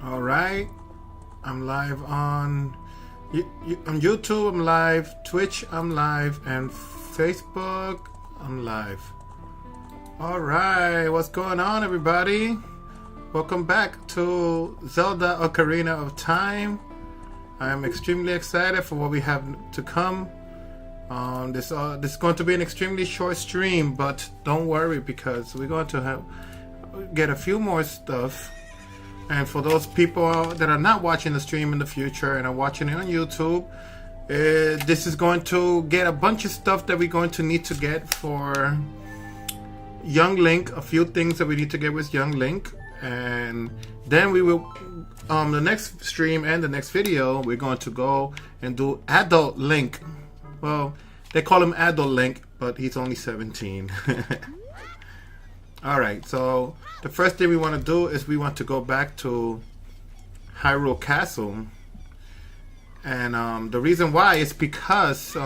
All right, I'm live on on YouTube. I'm live, Twitch. I'm live, and Facebook. I'm live. All right, what's going on, everybody? Welcome back to Zelda Ocarina of Time. I'm extremely excited for what we have to come. This is going to be an extremely short stream, but don't worry because we're going to get a few more stuff. And for those people that are not watching the stream in the future and are watching it on YouTube, this is going to get a bunch of stuff that we're going to need to get for Young Link. A few things that we need to get with Young Link, and then we will the next stream and the next video we're going to go and do Adult Link. Well, they call him Adult Link, but he's only 17. Alright, so the first thing we want to do is we want to go back to Hyrule Castle. And the reason why is because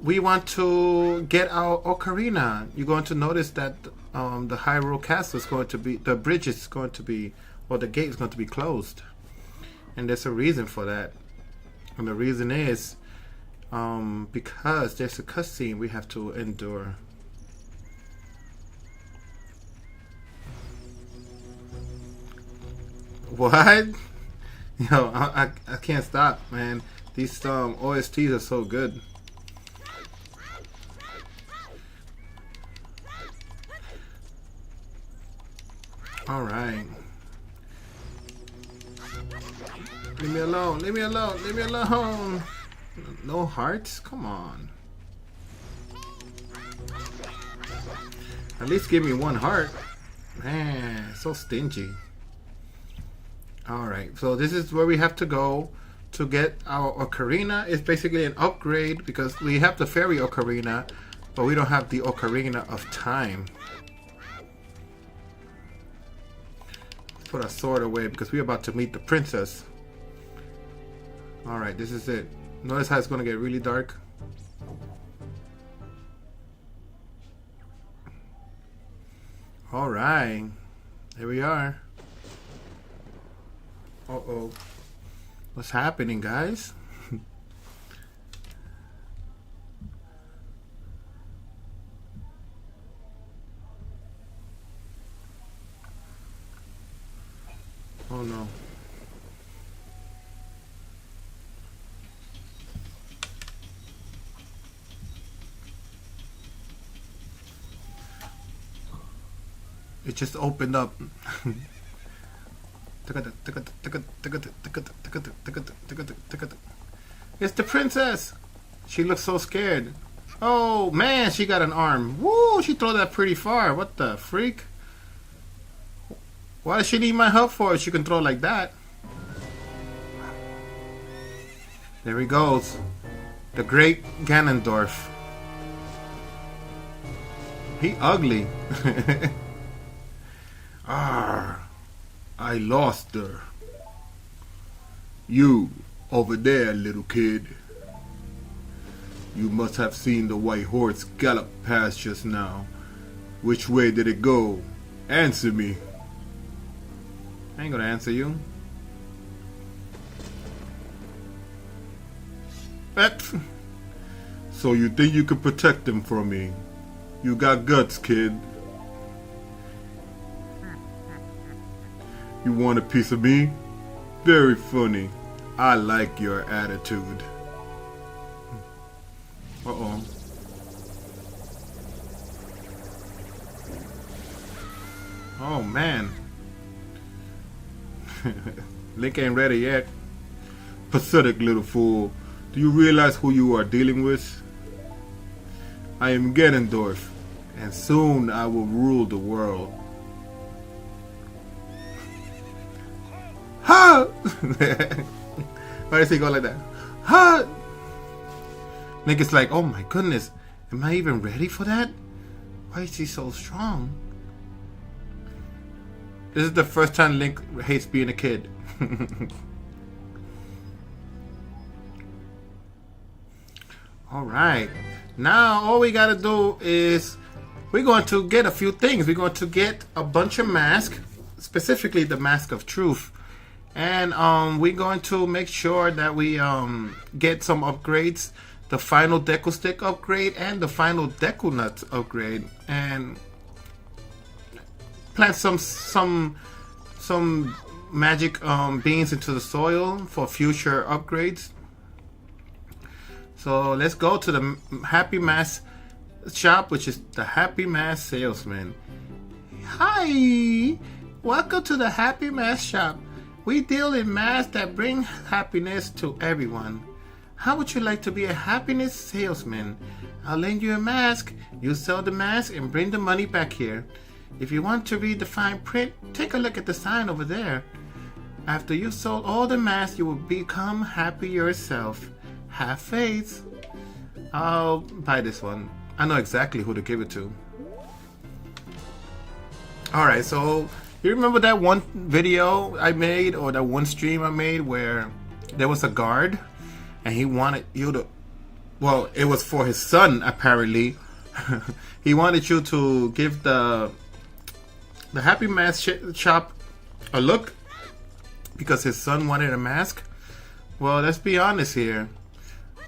we want to get our ocarina. You're going to notice that the Hyrule Castle is going to be, the bridge is going to be, or the gate is going to be closed. And there's a reason for that. And the reason is because there's a cutscene we have to endure. What? Yo, I can't stop, man. These OSTs are so good. All right. Leave me alone. Leave me alone. Leave me alone. No hearts? Come on. At least give me one heart. Man, so stingy. Alright, so this is where we have to go to get our ocarina. It's basically an upgrade because we have the fairy ocarina, but we don't have the Ocarina of Time. Put our sword away because we're about to meet the princess. Alright, this is it. Notice how it's going to get really dark. Alright, here we are. Uh-oh. What's happening, guys? Oh no. It just opened up. It's the princess. She looks so scared. Oh man, she got an arm. Woo, she threw that pretty far. What the freak? Why does she need my help for? She can throw like that. There he goes. The great Ganondorf. He ugly. Ah. I lost her. You, over there, little kid. You must have seen the white horse gallop past just now. Which way did it go? Answer me. I ain't gonna answer you. So you think you can protect them from me? You got guts, kid. You want a piece of me? Very funny. I like your attitude. Uh-oh. Oh, man. Link ain't ready yet. Pathetic little fool. Do you realize who you are dealing with? I am Ganondorf, and soon I will rule the world. Ha! Why does he go like that? Ha! Link is like, oh my goodness, am I even ready for that? Why is he so strong? This is the first time Link hates being a kid. Alright, now all we gotta do is we're going to get a few things. We're going to get a bunch of masks specifically the Mask of Truth. And we're going to make sure that we get some upgrades, the final Deku Stick upgrade and the final Deku Nut upgrade, and plant some magic beans into the soil for future upgrades. So let's go to the Happy Mask shop, which is the Happy Mask Salesman. Hi, welcome to the Happy Mask shop. We deal in masks that bring happiness to everyone. How would you like to be a happiness salesman? I'll lend you a mask. You sell the mask and bring the money back here. If you want to read the fine print, take a look at the sign over there. After you've sold all the masks, you will become happy yourself. Have faith. I'll buy this one. I know exactly who to give it to. Alright, so you remember that one video I made, or that one stream I made, where there was a guard and he wanted you to, well, it was for his son apparently. He wanted you to give the Happy Mask shop a look because his son wanted a mask. Well, let's be honest here.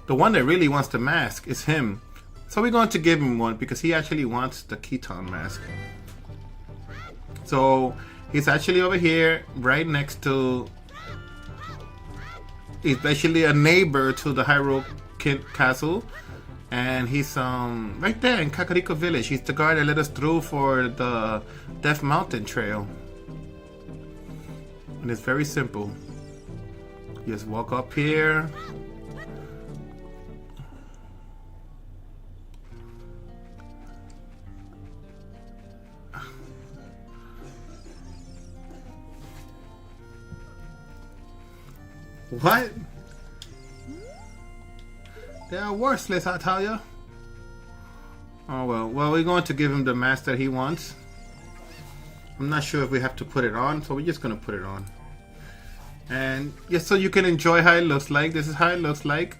The one that really wants the mask is him. So we're going to give him one because he actually wants the Keaton mask. So he's actually over here, right next to. He's basically a neighbor to the Hyrule Castle, and he's right there in Kakariko Village. He's the guy that led us through for the Death Mountain Trail, and it's very simple. You just walk up here. What? They are worthless, I tell you. Oh well. Well, we're going to give him the mask that he wants. I'm not sure if we have to put it on, so we're just going to put it on. And just so you can enjoy how it looks like. This is how it looks like.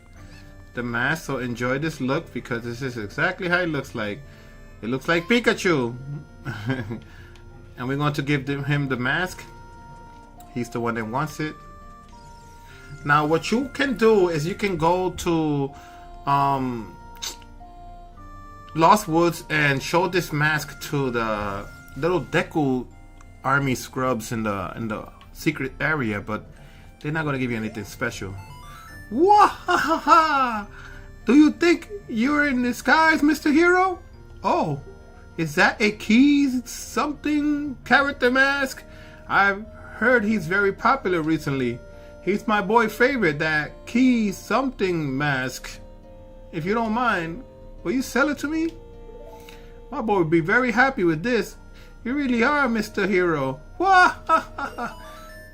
The mask. So enjoy this look because this is exactly how it looks like. It looks like Pikachu. And we're going to give him the mask. He's the one that wants it. Now what you can do is you can go to Lost Woods and show this mask to the little Deku army scrubs in the secret area, but they're not gonna give you anything special. Wahahaha! Do you think you're in disguise, Mr. Hero? Oh, is that a key something character mask? I've heard he's very popular recently. He's my boy favorite, that key something mask. If you don't mind, will you sell it to me? My boy would be very happy with this. You really are, Mr. Hero.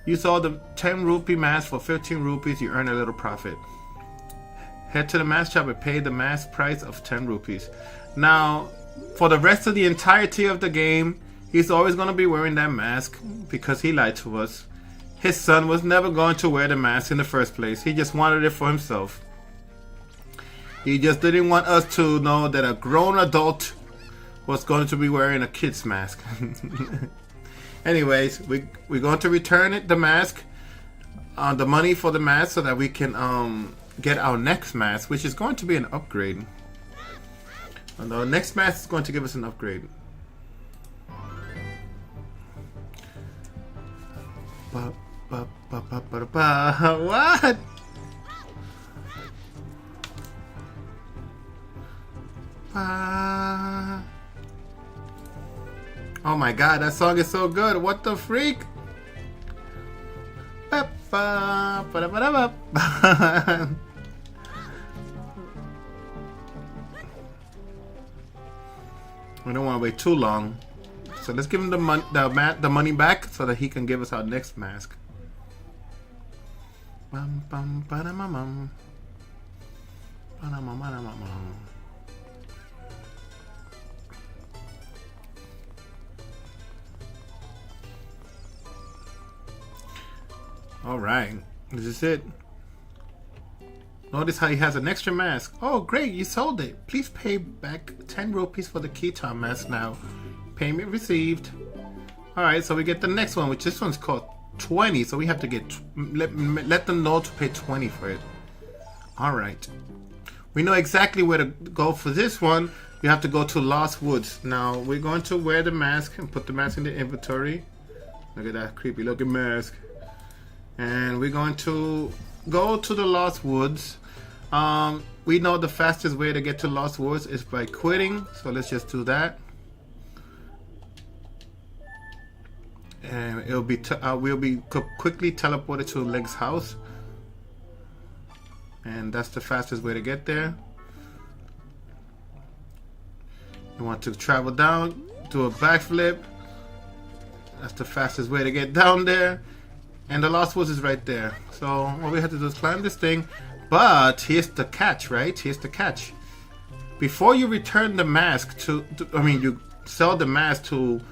You sold the 10 rupee mask for 15 rupees. You earn a little profit. Head to the mask shop and pay the mask price of 10 rupees. Now, for the rest of the entirety of the game, he's always going to be wearing that mask because he lied to us. His son was never going to wear the mask in the first place. He just wanted it for himself. He just didn't want us to know that a grown adult was going to be wearing a kid's mask. Anyways, we're going to return it, the mask, the money for the mask, so that we can get our next mask, which is going to be an upgrade. And the next mask is going to give us an upgrade. What? Oh my god, that song is so good. What the freak? We don't want to wait too long. So let's give him the money back so that he can give us our next mask. Alright, this is it. Notice how he has an extra mask. Oh great, you sold it. Please pay back 10 rupees for the Keaton mask now. Payment received. Alright, so we get the next one, which this one's called 20. So we have to get, let them know to pay 20 for it. Alright. We know exactly where to go for this one. You have to go to Lost Woods. Now, we're going to wear the mask and put the mask in the inventory. Look at that creepy looking mask. And we're going to go to the Lost Woods. We know the fastest way to get to Lost Woods is by quitting. So let's just do that. And it'll be we'll be quickly teleported to Link's house, and that's the fastest way to get there. You want to travel down, do a backflip. That's the fastest way to get down there, and the Lost Woods is right there. So all we have to do is climb this thing. But here's the catch, right? Here's the catch. Before you return the mask you sell the mask to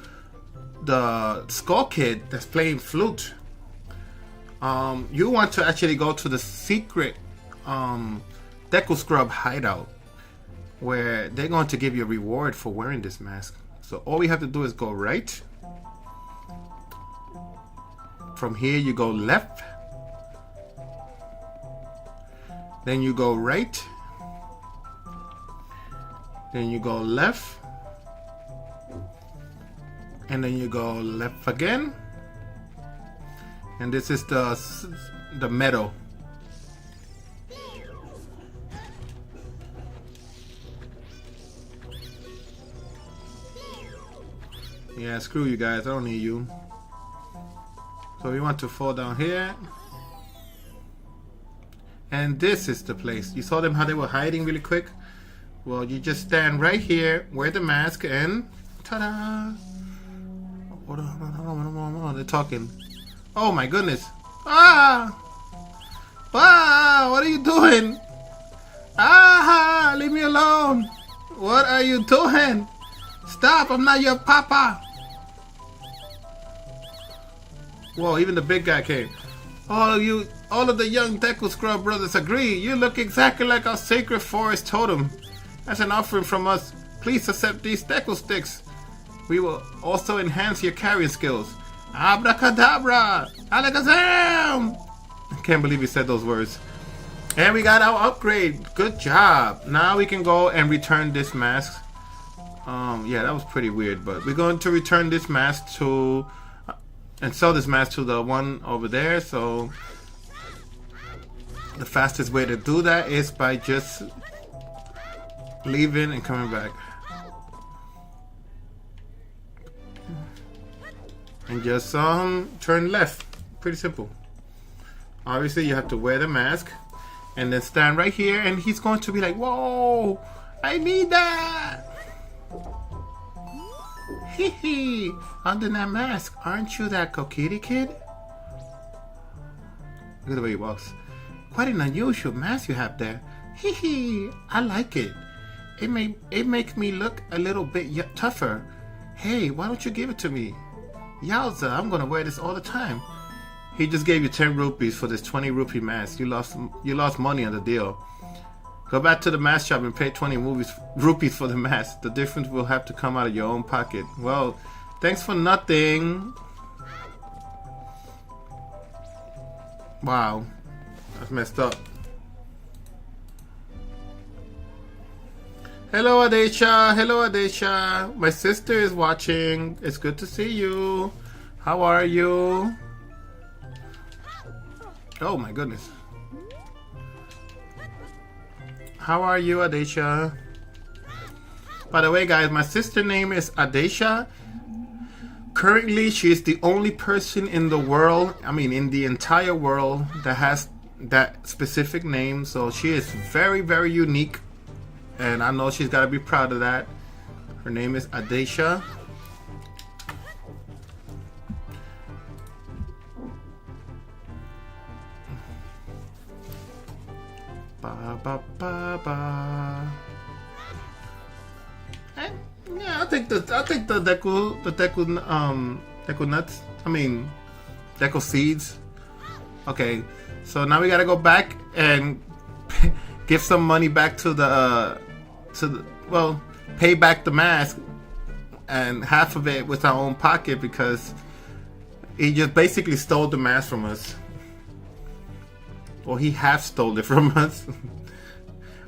the Skull Kid that's playing flute. You want to actually go to the secret Deku Scrub hideout, where they're going to give you a reward for wearing this mask. So all we have to do is go right. From here you go left. Then you go right. Then you go left. And then you go left again, and this is the meadow. Yeah, screw you guys, I don't need you. So we want to fall down here, and this is the place. You saw them how they were hiding really quick? Well, you just stand right here, wear the mask, and ta-da! Hold on, they're talking. Oh my goodness. Ah! What are you doing? Ah! Leave me alone. What are you doing? Stop, I'm not your papa. Whoa, even the big guy came. All of the young Deku Scrub brothers agree. You look exactly like our sacred forest totem. As an offering from us, please accept these Deku sticks. We will also enhance your carrying skills. Abracadabra! Alakazam! I can't believe he said those words. And we got our upgrade. Good job. Now we can go and return this mask. Yeah, that was pretty weird, but we're going to return this mask to and sell this mask to the one over there. So the fastest way to do that is by just leaving and coming back. And just turn left. Pretty simple. Obviously you have to wear the mask and then stand right here, and he's going to be like, whoa, I need that. Hee hee, under that mask, aren't you that Kokiri kid? Look at the way he walks. Quite an unusual mask you have there. Hee hee, I like it. It makes me look a little bit tougher. Hey, why don't you give it to me? Yowza, I'm gonna wear this all the time. He just gave you 10 rupees for this 20 rupee mask. You lost money on the deal. Go back to the mask shop and pay 20 rupees for the mask. The difference will have to come out of your own pocket. Well, thanks for nothing. Wow, that's messed up. Hello Adesha, hello Adesha. My sister is watching. It's good to see you. How are you? Oh my goodness. How are you, Adesha? By the way, guys, my sister's name is Adesha. Currently, she is the only person in the world, I mean in the entire world, that has that specific name. So she is very, very unique. And I know she's got to be proud of that. Her name is Adesha. Ba ba ba ba. Yeah, I'll take the Deku nuts. I mean Deku seeds. Okay, so now we gotta go back and give some money back to the well, pay back the mask and half of it was our own pocket because he just basically stole the mask from us. Well, he half stole it from us.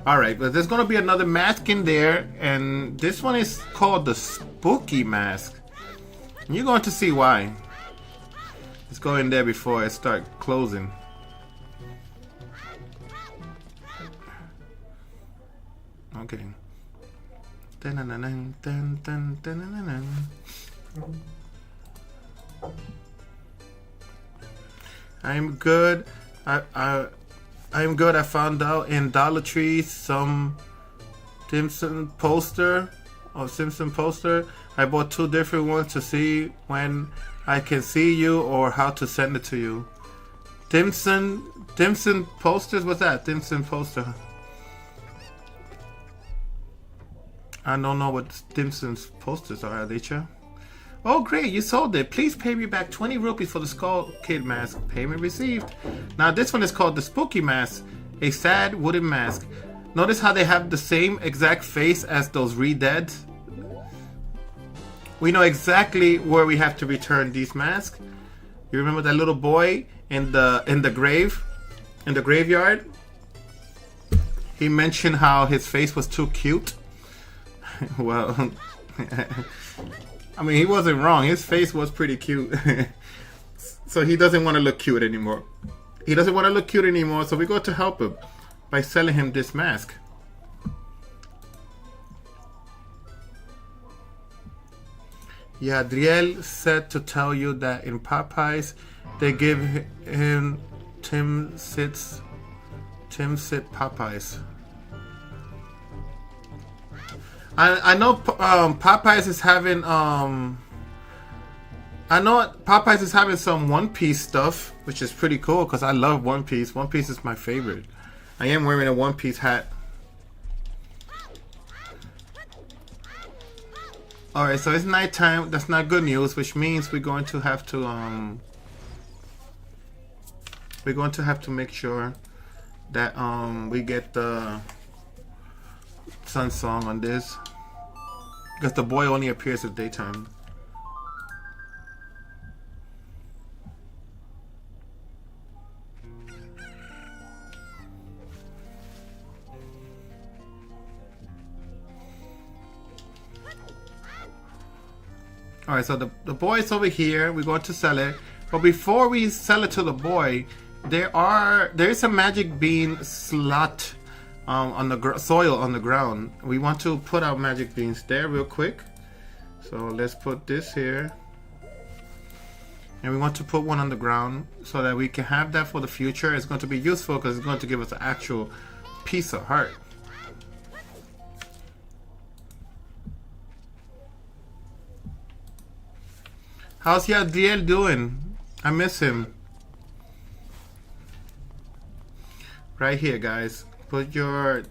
Alright, but there's gonna be another mask in there, and this one is called the Spooky Mask. And you're going to see why. Let's go in there before I start closing. Okay. I'm good. I'm good. I found out in Dollar Tree some Simpson poster. I bought 2 different ones to see when I can see you or how to send it to you. Dimson posters? What's that? Dimson poster. I don't know what Dimson's posters are, Alicia. Oh great, you sold it. Please pay me back 20 rupees for the Skull Kid mask. Payment received. Now this one is called the Spooky Mask. A sad wooden mask. Notice how they have the same exact face as those Re-Dead. We know exactly where we have to return these masks. You remember that little boy in the graveyard? He mentioned how his face was too cute. Well, I mean, he wasn't wrong. His face was pretty cute. So he doesn't want to look cute anymore. So we got to help him by selling him this mask. Yeah, Adriel said to tell you that in Popeyes they give him Tim Sit Popeyes. I know Popeyes is having some One Piece stuff, which is pretty cool because I love One Piece. One Piece is my favorite. I am wearing a One Piece hat. Alright, so it's nighttime. That's not good news, which means we're going to have to make sure that we get the Sun Song on this. Because the boy only appears at daytime. Alright, so the boy's over here. We're going to sell it. But before we sell it to the boy, there is a magic bean slot on the soil on the ground. We want to put our magic beans there real quick. So let's put this here. And we want to put one on the ground so that we can have that for the future. It's going to be useful because it's going to give us an actual piece of heart. How's Yadiel doing? I miss him. Right here, guys. Put your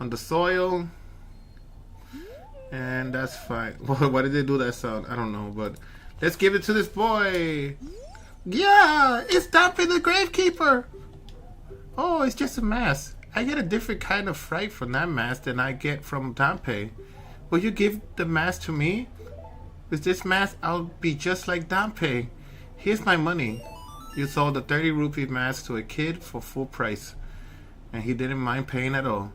on the soil. And that's fine. Why did they do that sound? I don't know, but let's give it to this boy. Yeah, it's Dampe the Gravekeeper. Oh, it's just a mask. I get a different kind of fright from that mask than I get from Dampe. Will you give the mask to me? With this mask, I'll be just like Dampe. Here's my money. You sold a 30 rupee mask to a kid for full price. And he didn't mind paying at all.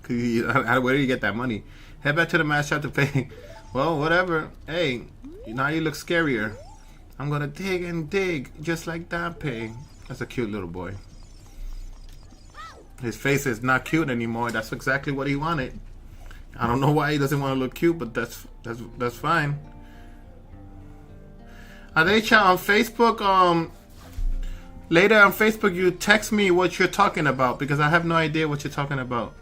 Where do you get that money? Head back to the mask shop to pay. Well, whatever. Hey, now you look scarier. I'm gonna dig and dig, just like Dampe. That's a cute little boy. His face is not cute anymore. That's exactly what he wanted. I don't know why he doesn't want to look cute, but that's fine. Adecha, on Facebook, later on Facebook, you text me what you're talking about because I have no idea what you're talking about.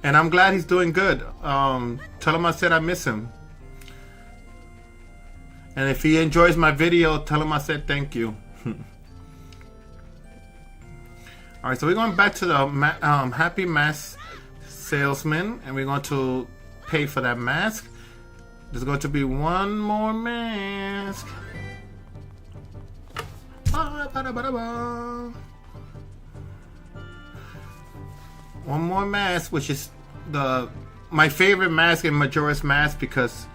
And I'm glad he's doing good. Tell him I said I miss him. And if he enjoys my video, tell him I said thank you. Alright, so we're going back to the Happy Mask Salesman, and we're going to pay for that mask. There's going to be one more mask. One more mask, which is my favorite mask in Majora's Mask because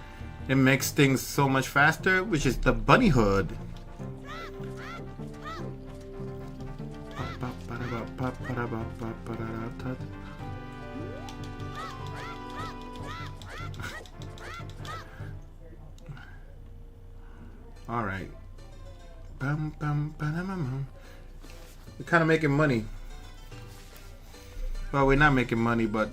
it makes things so much faster, which is the bunny hood. All right. We're kind of making money. Well, we're not making money, but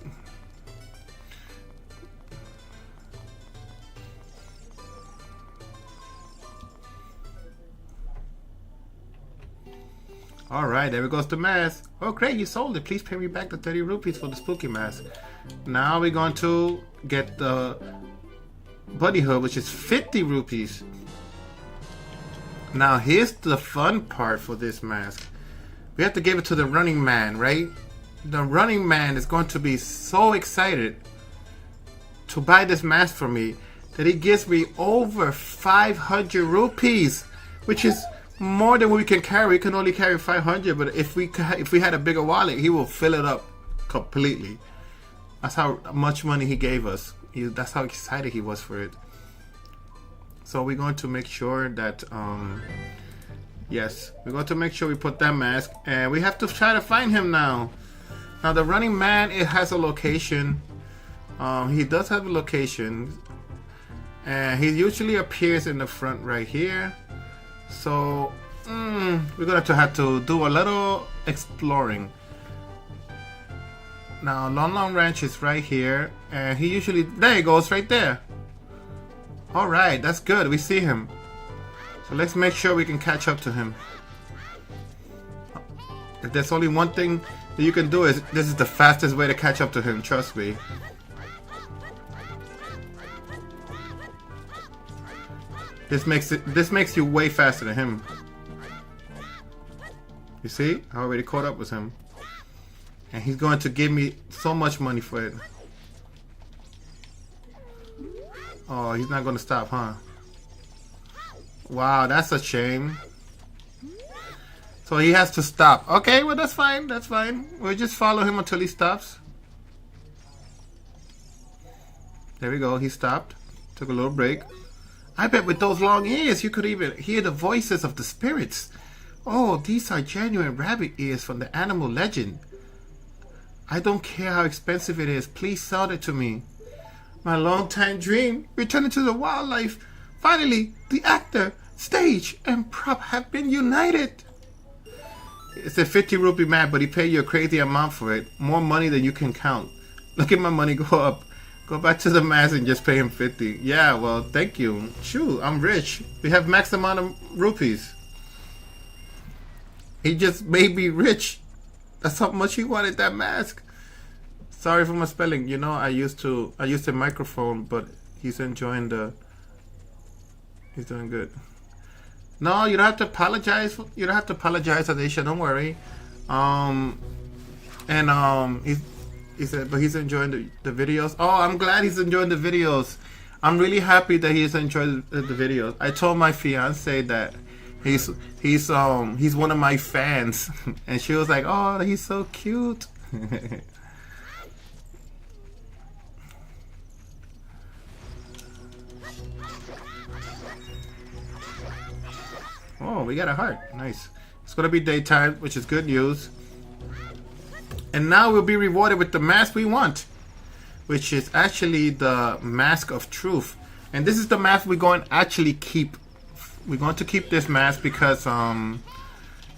all right, there goes the mask. Oh, great, you sold it. Please pay me back the 30 rupees for the spooky mask. Now we're going to get the bunny hood, which is 50 rupees. Now here's the fun part for this mask. We have to give it to the running man, right? The running man is going to be so excited to buy this mask for me that he gives me over 500 rupees, which is more than we can carry. We can only carry 500, but if we had a bigger wallet, he will fill it up completely. That's how much money he gave us. That's how excited he was for it. So we're going to make sure that yes, we're going to make sure we put that mask, and we have to try to find him now. Now the running man, it has a location. He does have a location, and he usually appears in the front right here. So we're going to have to do a little exploring. Now Long Long Ranch is right here, and he usually, there he goes right there. All right, that's good. We see him. So let's make sure we can catch up to him. If there's only one thing that you can do, is this is the fastest way to catch up to him, trust me. This makes you way faster than him. You see? I already caught up with him. And he's going to give me so much money for it. Oh, he's not going to stop, huh? Wow, that's a shame. So he has to stop. Okay, well, that's fine. That's fine. We'll just follow him until he stops. There we go. He stopped. Took a little break. I bet with those long ears, you could even hear the voices of the spirits. Oh, these are genuine rabbit ears from the animal legend. I don't care how expensive it is. Please sell it to me. My long-time dream, returning to the wildlife. Finally, the actor, stage, and prop have been united. It's a 50 rupee map, but he paid you a crazy amount for it. More money than you can count. Look at my money go up. Go back to the mask and just pay him 50. Yeah, well, thank you. Shoot, I'm rich. We have max amount of rupees. He just made me rich. That's how much he wanted that mask. Sorry for my spelling. You know, I used a microphone, but he's enjoying he's doing good. No, you don't have to apologize. You don't have to apologize, Adesha. Don't worry. He said, but he's enjoying the videos. Oh, I'm glad he's enjoying the videos. I'm really happy that he's enjoying the videos. I told my fiance that he's one of my fans, and she was like, "Oh, he's so cute." Oh, we got a heart. Nice. It's gonna be daytime, which is good news. And now we'll be rewarded with the mask we want, which is actually the Mask of Truth. And this is the mask we're going to actually keep. We're going to keep this mask because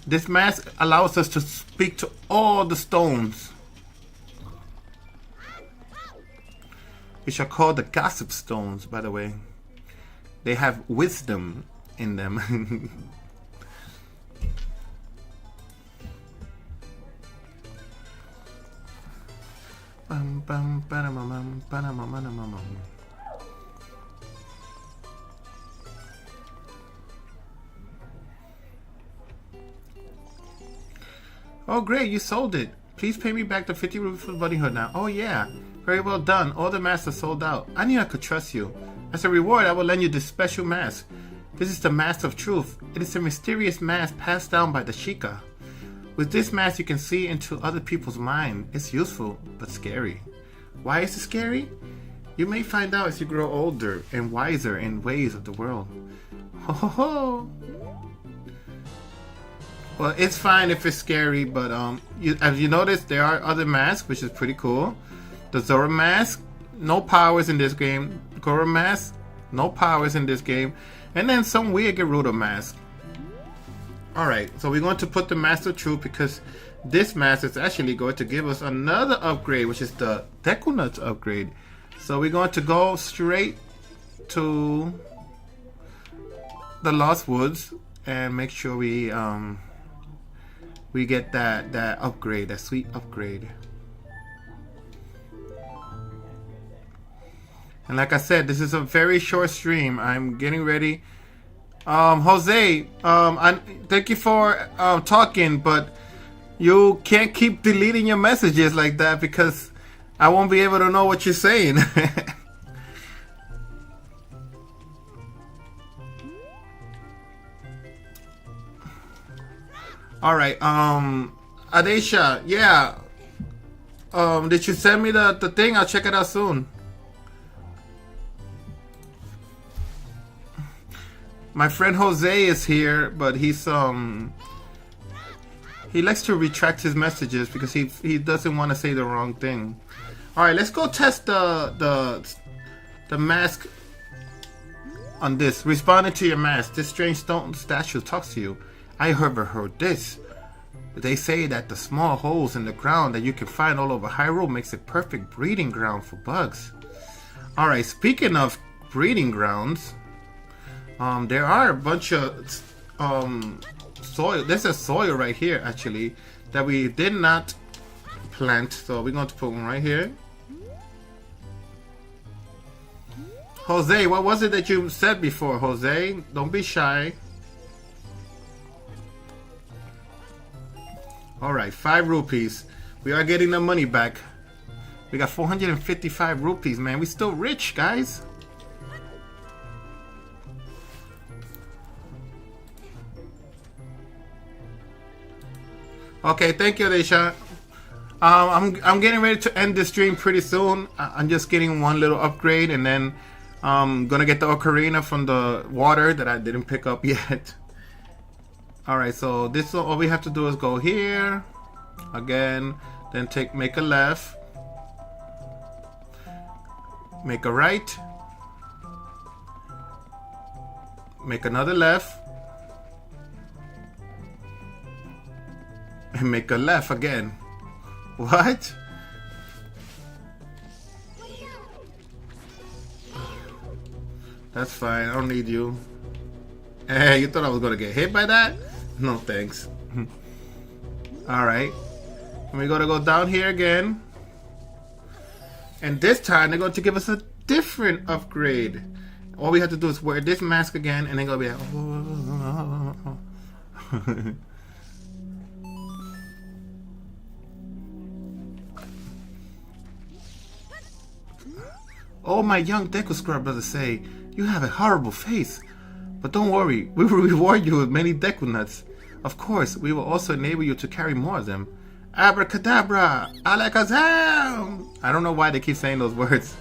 this mask allows us to speak to all the stones, which are called the Gossip Stones, by the way. They have wisdom in them. Oh great, you sold it. Please pay me back the 50 rupees for the bunny hood now. Oh yeah, very well done. All the masks are sold out. I knew I could trust you. As a reward, I will lend you this special mask. This is the Mask of Truth. It is a mysterious mask passed down by the Sheikah. With this mask, you can see into other people's mind. It's useful, but scary. Why is it scary? You may find out as you grow older and wiser in ways of the world. Ho ho ho! Well, it's fine if it's scary, but as you notice, there are other masks, which is pretty cool. The Zora mask, no powers in this game. Goro mask, no powers in this game. And then some weird Gerudo mask. Alright, so we're going to put the Master Truth because this mask is actually going to give us another upgrade, which is the Deku Nuts upgrade. So we're going to go straight to the Lost Woods and make sure we get that upgrade, that sweet upgrade. And like I said, this is a very short stream. I'm getting ready. Jose, thank you for talking, but you can't keep deleting your messages like that because I won't be able to know what you're saying. All right, Adesha, yeah. Did you send me the thing? I'll check it out soon. My friend Jose is here, but he likes to retract his messages because he doesn't want to say the wrong thing. All right, let's go test the mask on this. Responding to your mask, this strange stone statue talks to you. I heard this. They say that the small holes in the ground that you can find all over Hyrule makes a perfect breeding ground for bugs. All right, speaking of breeding grounds. There are a bunch of soil. There's a soil right here actually that we did not plant, so we're going to put one right here. Jose, what was it that you said before, Jose? Don't be shy. Alright, 5 rupees. We are getting the money back. We got 455 rupees, man. We still rich, guys. Okay, thank you, Aisha. I'm getting ready to end the stream pretty soon. I'm just getting one little upgrade, and then I'm gonna get the ocarina from the water that I didn't pick up yet. All right, so this all we have to do is go here again, then make a left, make a right, make another left. And make a left again. What? That's fine. I don't need you. Hey, you thought I was gonna get hit by that? No thanks. Alright. And we're gonna go down here again. And this time they're going to give us a different upgrade. All we have to do is wear this mask again and they're gonna be like, oh, my young Deku Scrub brothers say, you have a horrible face. But don't worry, we will reward you with many Deku Nuts. Of course, we will also enable you to carry more of them. Abracadabra! Alakazam! I don't know why they keep saying those words.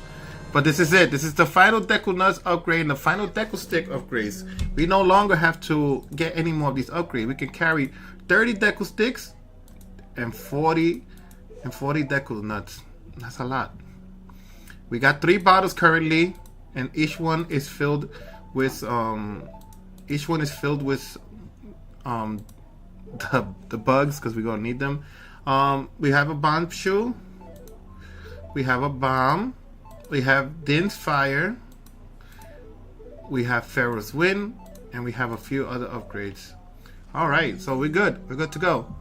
But this is it. This is the final Deku Nuts upgrade and the final Deku Stick upgrades. We no longer have to get any more of these upgrades. We can carry 30 Deku Sticks and 40 Deku Nuts. That's a lot. We got 3 bottles currently, and each one is filled with the bugs because we're gonna need them. We have a bomb shoe. We have a bomb. We have Din's fire. We have Pharaoh's wind, and we have a few other upgrades. All right, so we're good. We're good to go.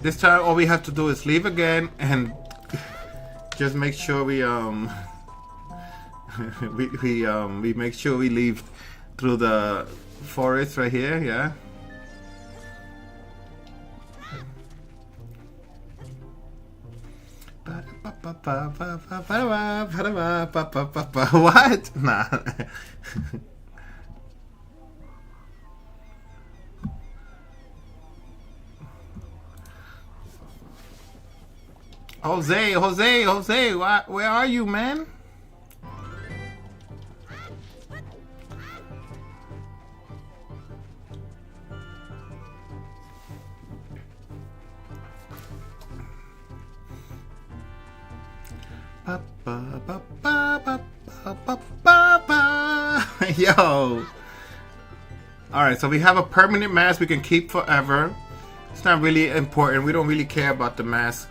This time, all we have to do is leave again and just make sure we we make sure we leave through the forest right here. Yeah. What? Nah. Jose, where are you, man? Yo. Alright, so we have a permanent mask we can keep forever. It's not really important. We don't really care about the mask.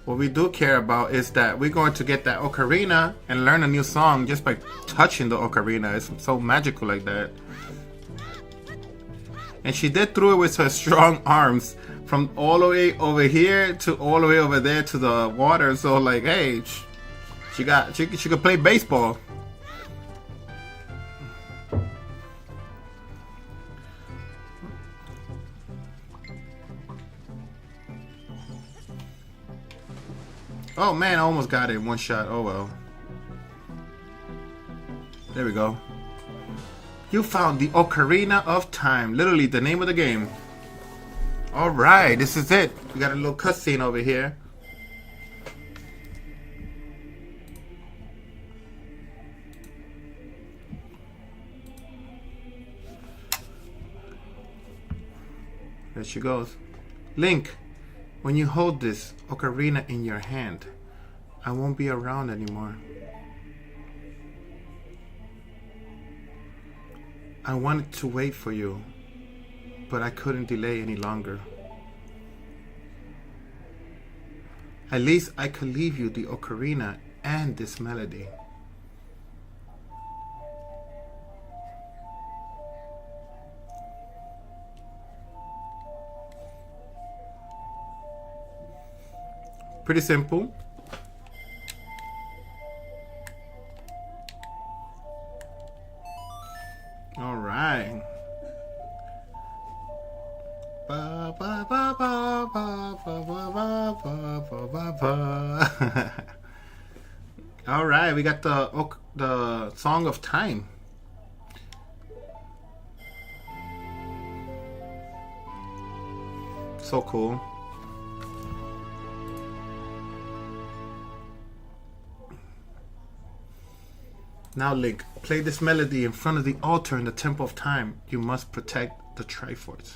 What we do care about is that we're going to get that ocarina and learn a new song just by touching the ocarina. It's so magical like that. And she did throw it with her strong arms from all the way over here to all the way over there to the water. So like, hey, she could play baseball. Oh man, I almost got it in one shot. Oh well. There we go. You found the Ocarina of Time. Literally the name of the game. Alright, this is it. We got a little cutscene over here. There she goes. Link, when you hold this ocarina in your hand, I won't be around anymore. I wanted to wait for you, but I couldn't delay any longer. At least I could leave you the ocarina and this melody. Pretty simple. All right. Ba, ba, ba, ba, ba, ba, ba, ba, ba, ba, ba. All right, we got the Song of Time. So cool. Now, Link, play this melody in front of the altar in the Temple of Time. You must protect the Triforce.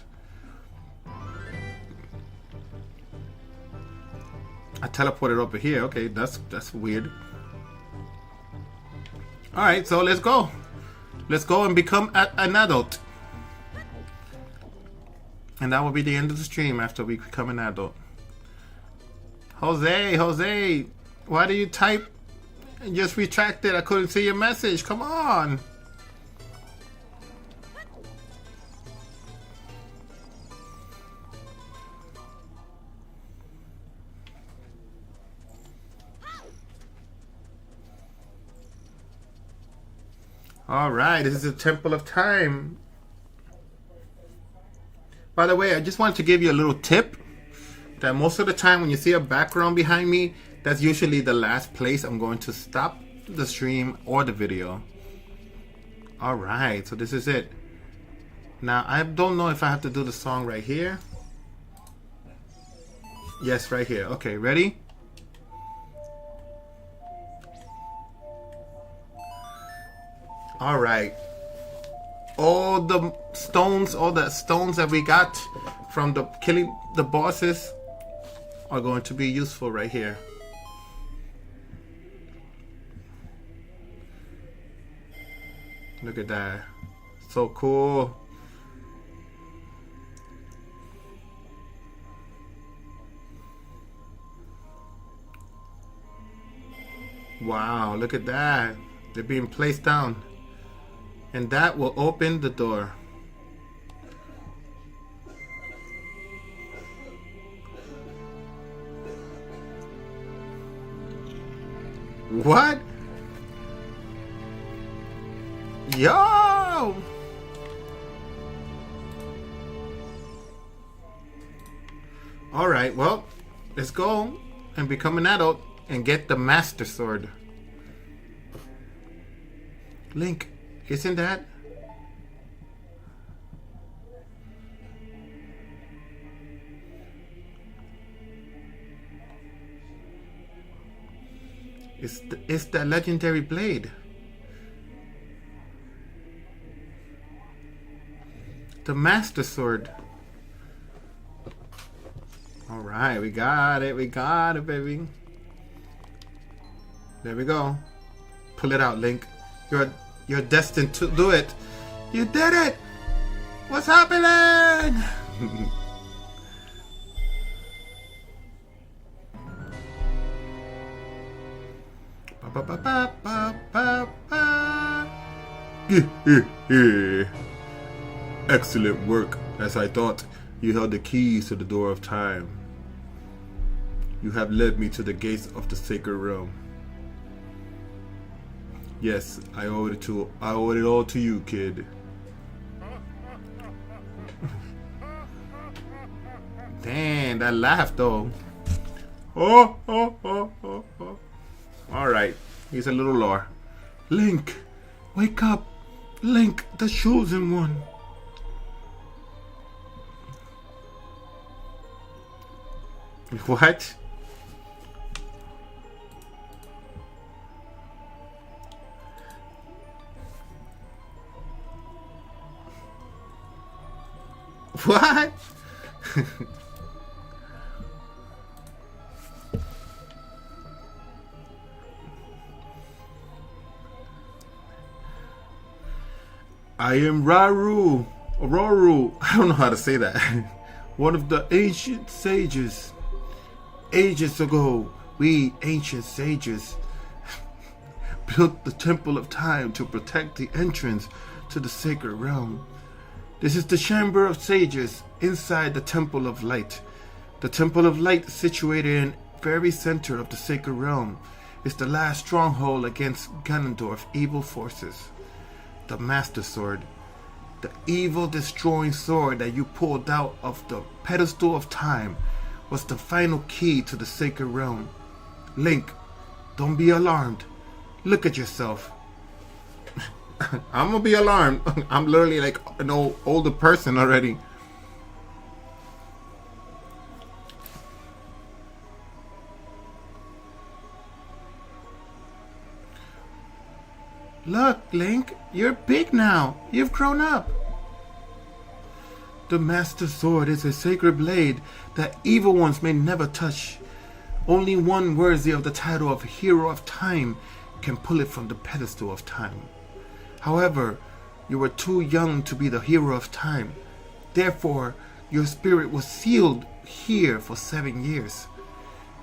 I teleported over here. Okay, that's weird. Alright, so let's go. Let's go and become an adult. And that will be the end of the stream after we become an adult. Jose, why do you type and just retracted? I couldn't see your message. Come on. All right, this is the Temple of Time. By the way, I just wanted to give you a little tip that most of the time when you see a background behind me, that's usually the last place I'm going to stop the stream or the video. All right, so this is it. Now, I don't know if I have to do the song right here. Yes, right here. Okay, ready? All right. All the stones that we got from the killing the bosses are going to be useful right here. Look at that. So cool. Wow, look at that. They're being placed down. And that will open the door. What? Yo! Alright, well, let's go and become an adult and get the Master Sword. Link, isn't that? It's the legendary blade. The Master Sword. Alright, we got it. We got it, baby. There we go. Pull it out, Link. You're destined to do it. You did it! What's happening? Excellent work. As I thought, you held the keys to the door of time. You have led me to the gates of the sacred realm. Yes, I owe it all to you, kid. Damn, that laugh though. Oh. Alright, here's a little lore. Link, wake up. Link, the chosen one. What? What? I am Roru. I don't know how to say that. One of the ancient sages. Ages ago, we ancient sages built the Temple of Time to protect the entrance to the sacred realm. This is the Chamber of Sages inside the Temple of Light. The Temple of Light, situated in the very center of the sacred realm, is the last stronghold against Ganondorf's evil forces. The Master Sword, the evil destroying sword that you pulled out of the pedestal of time, was the final key to the sacred realm. Link, don't be alarmed. Look at yourself. I'm gonna be alarmed. I'm literally like an older person already. Look, Link, you're big now. You've grown up. The Master Sword is a sacred blade that evil ones may never touch. Only one worthy of the title of Hero of Time can pull it from the pedestal of time. However, you were too young to be the Hero of Time. Therefore, your spirit was sealed here for 7 years.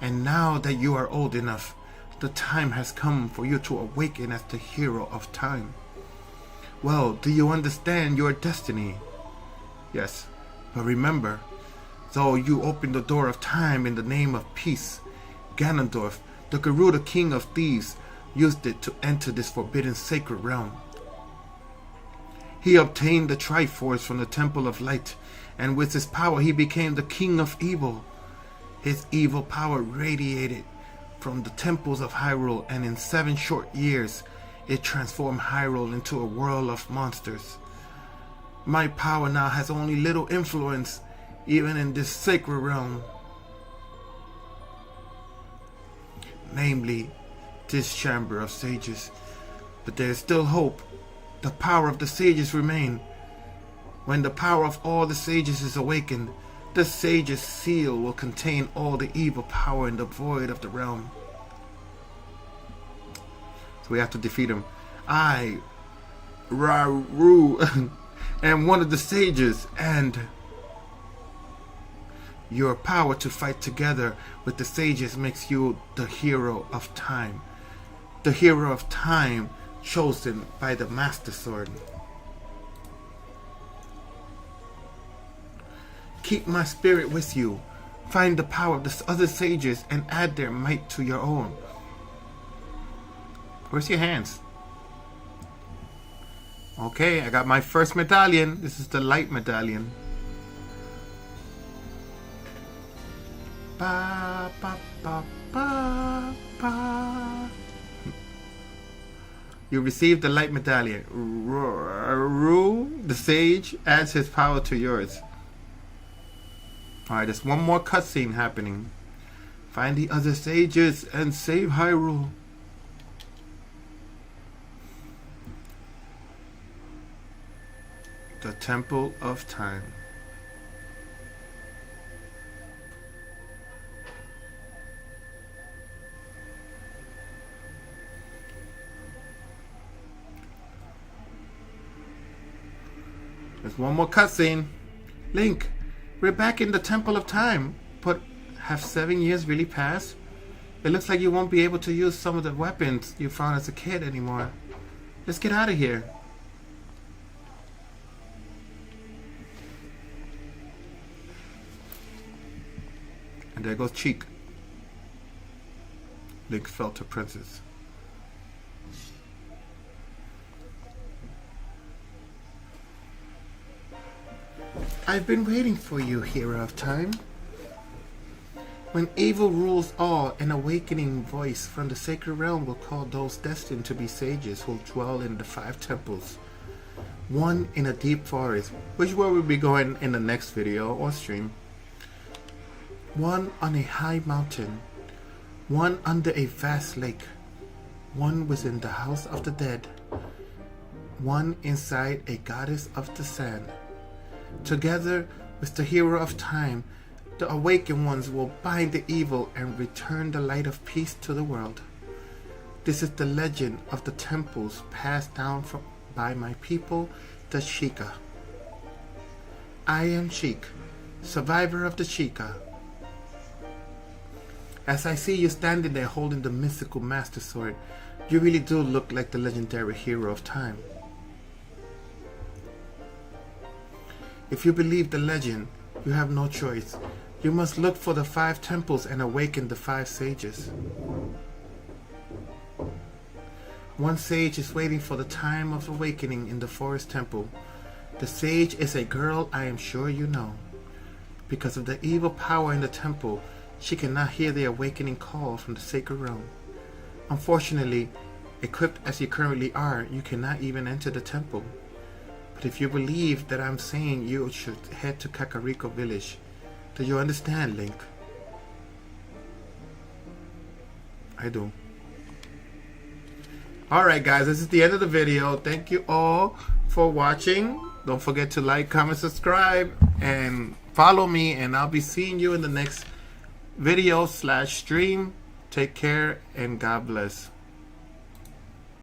And now that you are old enough, the time has come for you to awaken as the Hero of Time. Well, do you understand your destiny? Yes, but remember, though you opened the door of time in the name of peace, Ganondorf, the Gerudo King of Thieves, used it to enter this forbidden sacred realm. He obtained the Triforce from the Temple of Light, and with his power he became the King of Evil. His evil power radiated from the temples of Hyrule, and in 7 short years, it transformed Hyrule into a world of monsters. My power now has only little influence, even in this sacred realm. Namely, this Chamber of Sages. But there is still hope. The power of the sages remain. When the power of all the sages is awakened, the sage's seal will contain all the evil power in the void of the realm. So we have to defeat him. I, Rauru, am one of the sages, and your power to fight together with the sages makes you the Hero of Time. The Hero of Time chosen by the Master Sword. Keep my spirit with you. Find the power of the other sages and add their might to your own. Where's your hands? Okay, I got my first medallion. This is the light medallion. Ba, ba, ba, ba, ba. You received the light medallion. The sage adds his power to yours. Alright, there's one more cutscene happening. Find the other sages and save Hyrule. The Temple of Time. There's one more cutscene. Link, we're back in the Temple of Time. But have 7 years really passed? It looks like you won't be able to use some of the weapons you found as a kid anymore. Let's get out of here. And there goes Cheek. Link fell to Princess. I've been waiting for you, hero of time. When evil rules all, an awakening voice from the sacred realm will call those destined to be sages who dwell in the 5 temples. One in a deep forest, which where we'll be going in the next video or stream. One on a high mountain. One under a vast lake. One within the house of the dead. One inside a goddess of the sand. Together with the hero of time, the awakened ones will bind the evil and return the light of peace to the world. This is the legend of the temples passed down by my people, the Sheikah. I am Sheik, survivor of the Sheikah. As I see you standing there holding the mystical master sword, you really do look like the legendary hero of time. If you believe the legend, you have no choice. You must look for the 5 temples and awaken the 5 sages. One sage is waiting for the time of awakening in the forest temple. The sage is a girl I am sure you know. Because of the evil power in the temple, she cannot hear the awakening call from the sacred realm. Unfortunately, equipped as you currently are, you cannot even enter the temple. But if you believe that I'm saying, you should head to Kakariko village. Do you understand, Link? I do. Alright guys, this is the end of the video. Thank you all for watching. Don't forget to like, comment, subscribe, and follow me, and I'll be seeing you in the next video / stream. Take care and God bless.